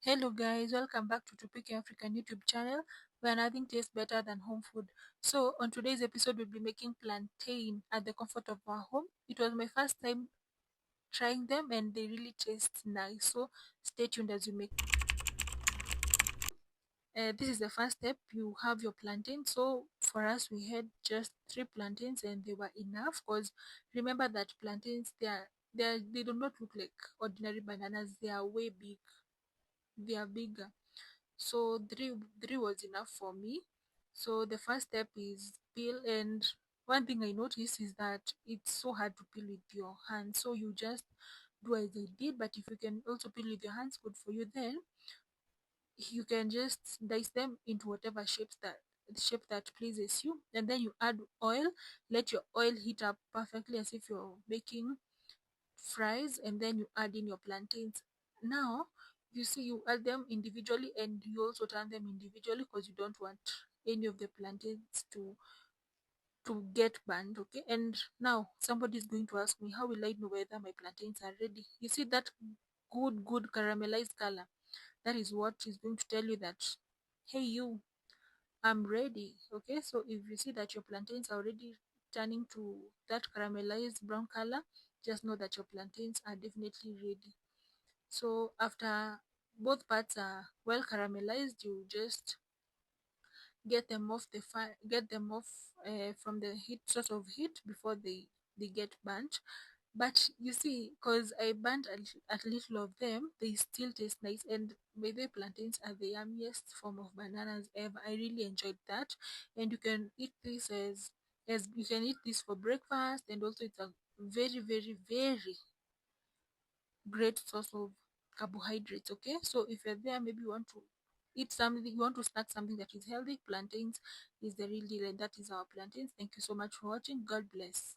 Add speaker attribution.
Speaker 1: Hello guys, welcome back to Topic African YouTube channel where nothing tastes better than home food. So on today's episode we'll be making plantain at the comfort of our home. It was my first time trying them and they really taste nice. So stay tuned as we make. This is the first step. You have your plantain. So for us we had just 3 plantains and they were enough because remember that plantains they do not look like ordinary bananas. They are way big. They are bigger. So three was enough for me. So the first step is peel, and one thing I noticed is that it's so hard to peel with your hands. So you just do as I did, but if you can also peel with your hands, good for you. Then you can just dice them into whatever shape that pleases you, and then you add oil. Let your oil heat up perfectly as if you're making fries, and then you add in your plantains. Now you see, you add them individually and you also turn them individually because you don't want any of the plantains to get burned. Okay, and now somebody is going to ask me, how will I know whether my plantains are ready? You see that good caramelized color? That is what is going to tell you that, hey you, I'm ready. Okay, so if you see that your plantains are already turning to that caramelized brown color, just know that your plantains are definitely ready. So after both parts are well caramelized, you just get them off the fire, get them off from the heat, sort of heat, before they get burnt. But you see, because I burnt a little of them, they still taste nice. And by the way, plantains are the yummiest form of bananas ever. I really enjoyed that. And you can eat this as you can eat this for breakfast, and also it's a very great source of carbohydrates. Okay, so if you're there, maybe you want to eat something, you want to snack something that is healthy, plantains is the real deal, and that is our plantains. Thank you so much for watching. God bless.